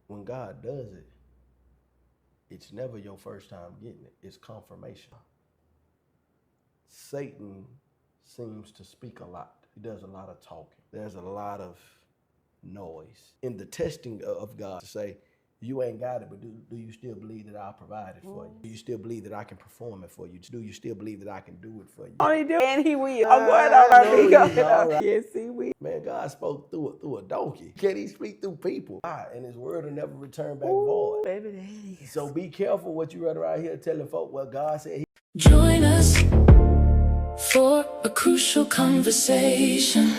When God does it, it's never your first time getting it. It's confirmation. Satan seems to speak a lot. He does a lot of talking. There's a lot of noise in the testing of God to say, you ain't got it, but do you still believe that I'll provide it for you? Do you still believe that I can perform it for you? Do you still believe that I can do it for you? Only do, and he will. What on Right. Yes, he will. Man, God spoke through a donkey. Can he speak through people? And his word will never return back void. Baby, that is. So be careful what you run around here telling folk what God said. Join us for a crucial conversation.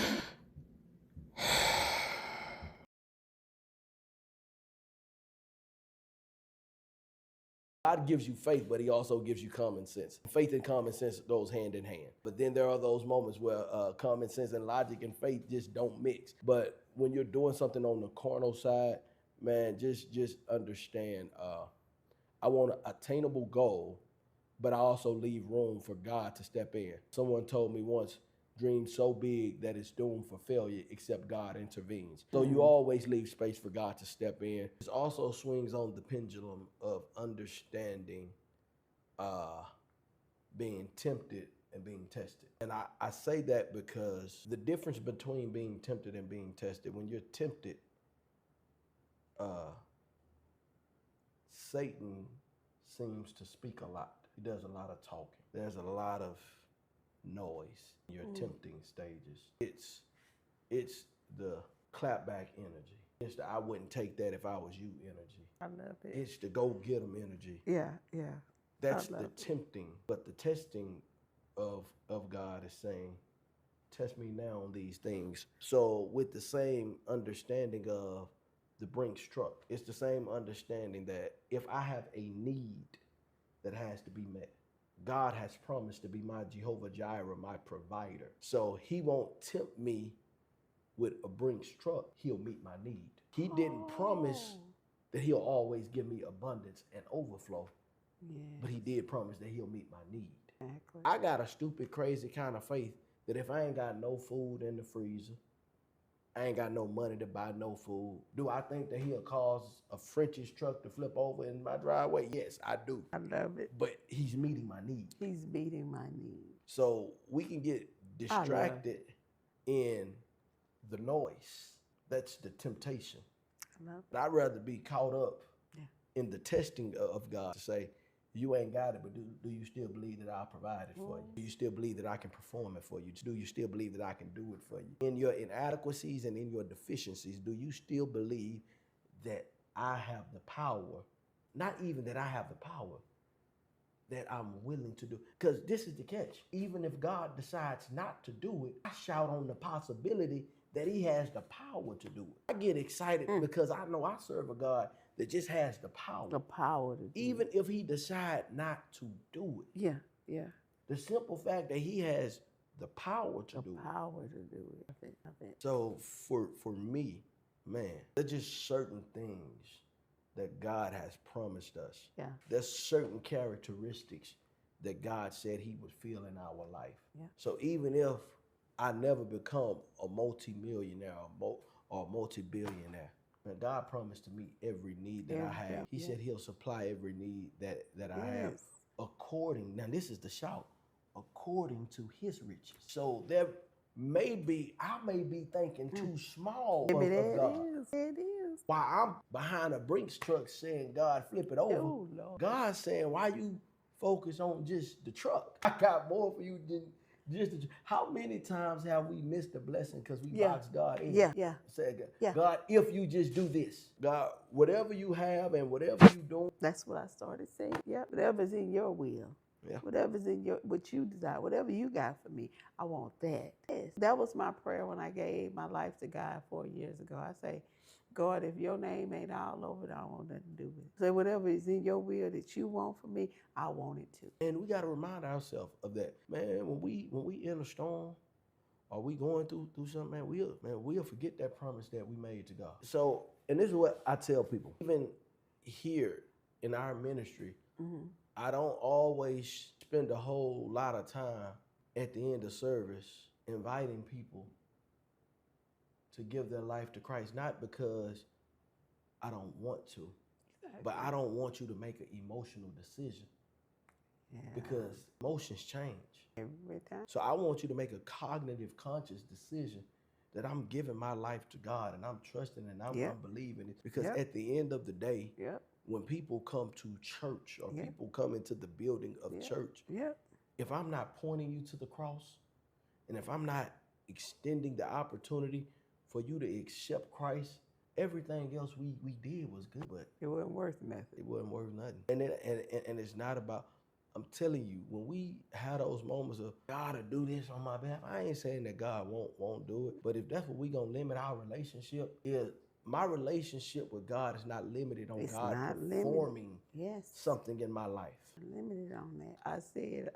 God gives you faith, but he also gives you common sense. Faith and common sense goes hand in hand. But then there are those moments where common sense and logic and faith just don't mix. But when you're doing something on the carnal side, man, just understand, I want an attainable goal, but I also leave room for God to step in. Someone told me once, dream so big that it's doomed for failure except God intervenes. So you always leave space for God to step in. It also swings on the pendulum of understanding being tempted and being tested. And I say that because the difference between being tempted and being tested, when you're tempted, Satan seems to speak a lot. He does a lot of talking. There's a lot of noise in your tempting stages. It's the clapback energy. It's the I wouldn't take that if I was you energy. I love it. It's the go get 'em energy. Yeah. That's the tempting. But the testing of God is saying, test me now on these things. So with the same understanding of the Brinks truck, it's the same understanding that if I have a need that has to be met, God has promised to be my Jehovah Jireh, my provider. So he won't tempt me with a Brinks truck. He'll meet my need. He didn't promise that he'll always give me abundance and overflow, but he did promise that he'll meet my need. Exactly. I got a stupid, crazy kind of faith that if I ain't got no food in the freezer, I ain't got no money to buy no food, do I think that he'll cause a French's truck to flip over in my driveway? Yes, I do. I love it. But he's meeting my need. He's meeting my need. So we can get distracted in the noise. That's the temptation. I love I'd rather be caught up in the testing of God to say, you ain't got it, but do you still believe that I'll provide it for you? Do you still believe that I can perform it for you? Do you still believe that I can do it for you? In your inadequacies and in your deficiencies, do you still believe that I have the power? Not even that I have the power, that I'm willing to do. Because this is the catch. Even if God decides not to do it, I shout on the possibility that he has the power to do it. I get excited because I know I serve a God that just has the power. the power to do Even if he decide not to do it. Yeah. The simple fact that he has the power to do it. Power to do it. I think. So for me, man, there's just certain things that God has promised us. Yeah. There's certain characteristics that God said he would feel in our life. Yeah. So even if I never become a multi-millionaire or multi-billionaire, man, God promised to meet every need that I have. He said he'll supply every need that I have according, now this is the shout, according to his riches. So there I may be thinking too small of God. It is. While I'm behind a Brinks truck saying, God, flip it over. Oh, Lord. God's saying, why you focus on just the truck? I got more for you than just the truck. How many times have we missed a blessing because we boxed God in? Said, God, if you just do this, God, whatever you have and whatever you do. That's what I started saying. Yeah, whatever's in your will. Yeah. Whatever's in what you desire, whatever you got for me, I want that. Yes. That was my prayer when I gave my life to God 4 years ago. I say, God, if your name ain't all over it, I don't want nothing to do with it. Say whatever is in your will that you want for me, I want it too. And we got to remind ourselves of that. Man, when we in a storm or we going through something, man, we'll forget that promise that we made to God. So, and this is what I tell people, even here in our ministry, I don't always spend a whole lot of time at the end of service inviting people to give their life to Christ, not because I don't want to. Exactly. But I don't want you to make an emotional decision. Yeah. Because emotions change. Every time. So I want you to make a cognitive, conscious decision that I'm giving my life to God and I'm trusting and I'm believing it. Because at the end of the day, when people come to church or people come into the building of church, if I'm not pointing you to the cross and if I'm not extending the opportunity for you to accept Christ, everything else we did was good, but it wasn't worth nothing. It wasn't worth nothing. And it's not about, I'm telling you, when we have those moments of God to do this on my behalf, I ain't saying that God won't do it. But if that's what we gonna limit our relationship, my relationship with God is not limited on God performing something in my life. Limited on that. I said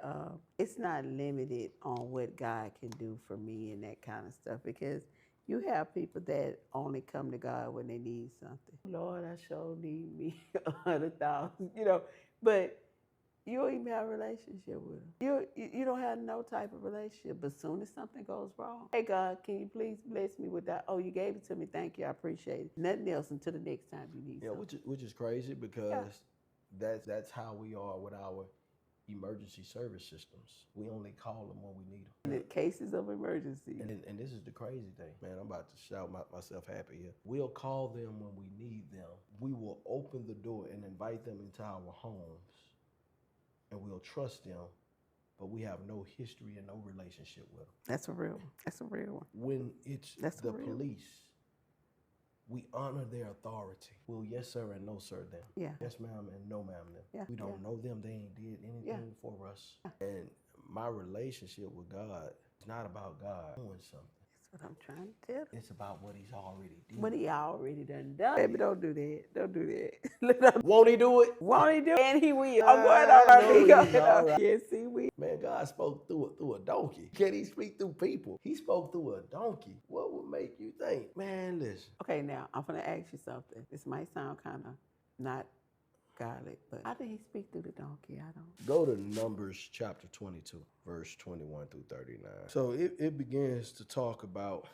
it's not limited on what God can do for me and that kind of stuff, because you have people that only come to God when they need something. Lord, I sure need me 100,000, but you don't even have a relationship with them. You don't have no type of relationship, but as soon as something goes wrong, hey God, can you please bless me with that? Oh, you gave it to me, thank you, I appreciate it. Nothing else until the next time you need something. Which is crazy, because that's how we are with our emergency service systems. We only call them when we need them. In cases of emergency. And this is the crazy thing. Man, I'm about to shout myself happy here. We'll call them when we need them. We will open the door and invite them into our homes, and we'll trust them, but we have no history and no relationship with them. That's a real one. When it's the police, we honor their authority. We'll yes sir and no sir them. Yeah. Yes ma'am and no ma'am them. Yeah. We don't know them. They ain't did anything for us. And my relationship with God is not about God doing something. That's what I'm trying to tell you. It's about what he's already did. What he already done. Baby, don't do that. Don't do that. Won't he do it? Won't he do it? And he will. I'm going on our video. Right. Yes, he will. Man, God spoke through a donkey. Can he speak through people? He spoke through a donkey. What would make you think? Man, listen. Okay, now, I'm going to ask you something. This might sound kind of not godly, but how did he speak through the donkey? I don't. Go to Numbers chapter 22, verse 21 through 39. So it begins to talk about, it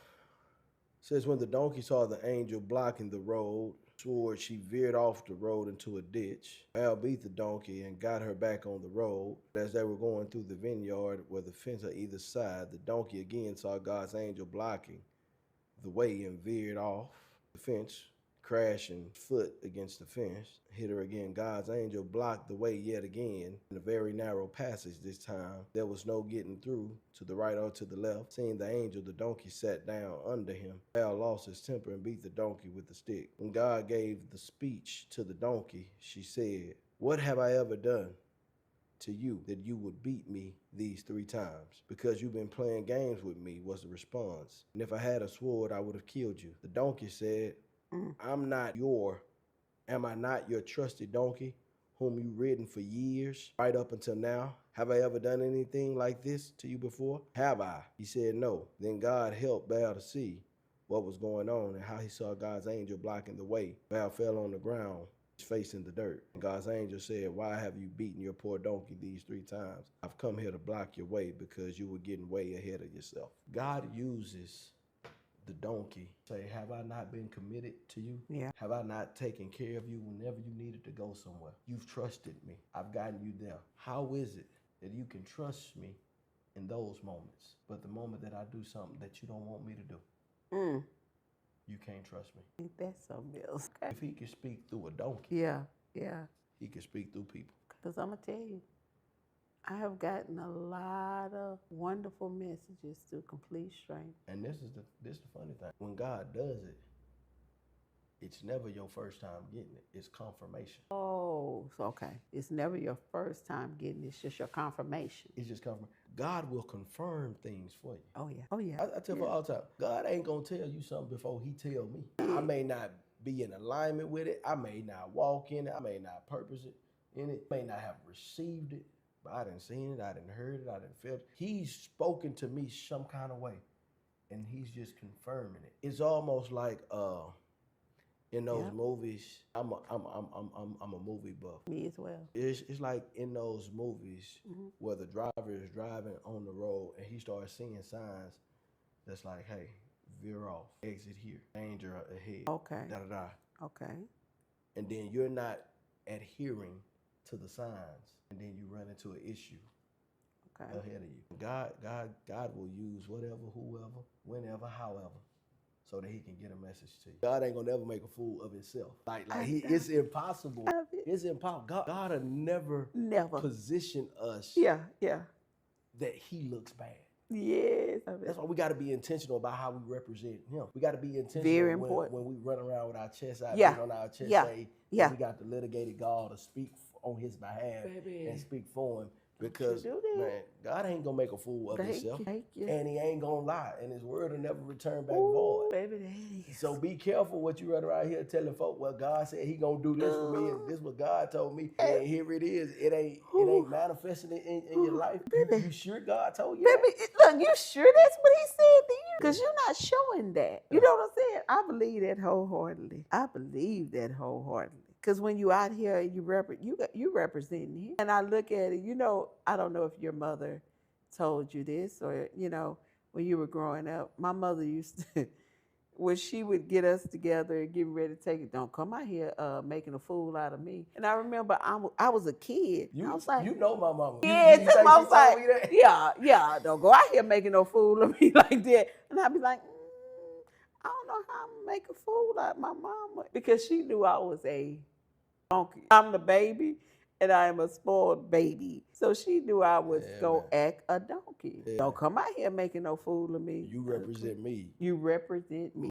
says, when the donkey saw the angel blocking the road, swore she veered off the road into a ditch. Balaam beat the donkey and got her back on the road. As they were going through the vineyard where the fence on either side, the donkey again saw God's angel blocking the way and veered off the fence, crashing foot against the fence, hit her again. God's angel blocked the way yet again in a very narrow passage this time. There was no getting through to the right or to the left. Seeing the angel, the donkey sat down under him. Balaam lost his temper and beat the donkey with the stick. When God gave the speech to the donkey, she said, "What have I ever done to you that you would beat me these 3 times? Because you've been playing games with me," was the response. "And if I had a sword, I would have killed you." The donkey said, am I not your trusted donkey, whom you've ridden for years, right up until now? Have I ever done anything like this to you before? Have I? He said, no. Then God helped Balaam to see what was going on and how he saw God's angel blocking the way. Balaam fell on the ground, his face in the dirt. And God's angel said, why have you beaten your poor donkey these 3 times? I've come here to block your way because you were getting way ahead of yourself. God uses the donkey. Say, have I not been committed to you? Yeah. Have I not taken care of you whenever you needed to go somewhere? You've trusted me. I've gotten you there. How is it that you can trust me in those moments, but the moment that I do something that you don't want me to do, you can't trust me? I think that's something else. Okay. If he can speak through a donkey, he can speak through people. Because I'm going to tell you, I have gotten a lot of wonderful messages through complete strangers. And this is the funny thing. When God does it, it's never your first time getting it. It's confirmation. Oh, so okay. It's never your first time getting it. It's just your confirmation. It's just confirmation. God will confirm things for you. Oh, yeah. Oh, yeah. I tell you all the time, God ain't going to tell you something before he tell me. I may not be in alignment with it. I may not walk in it. I may not purpose it in it. May not have received it. I didn't seen it, I didn't heard it, I didn't feel it. He's spoken to me some kind of way, and he's just confirming it. It's almost like in those movies. I'm a movie buff. Me as well. It's like in those movies where the driver is driving on the road and he starts seeing signs that's like, hey, veer off, exit here, danger ahead. Okay. Da da da. Okay. And then you're not adhering to the signs, and then you run into an issue ahead of you. God will use whatever, whoever, whenever, however, so that he can get a message to you. God ain't gonna never make a fool of himself. It's impossible. It's impossible. God will never position us that he looks bad. Yes. That's why we got to be intentional about how we represent him. We got to be intentional Very important. when we run around with our chest out, on our chest, say we got the litigated God to speak on his behalf and speak for him. Because, man, God ain't going to make a fool of himself. And he ain't going to lie. And his word will never return back void. So be careful what you run around here telling folk, well, God said he going to do this for me, and this is what God told me. And here it is. It ain't manifesting in your life. You sure God told you that? Look, you sure that's what he said to you? Because you're not showing that. You know what I'm saying? I believe that wholeheartedly. Because when you out here, you representing him. And I look at it, I don't know if your mother told you this or, when you were growing up, my mother used to, when she would get us together and get ready to take it, don't come out here making a fool out of me. And I remember I was a kid. I was like, you know my mama. Yeah, you think I was like, me that? yeah, don't go out here making no fool of me like that. And I'd be like, I don't know how I'm going to make a fool out of my mama. Because she knew I was a donkey. I'm the baby, and I am a spoiled baby. So she knew I was going to act a donkey. Don't come out here making no fool of me. You represent me. You represent me.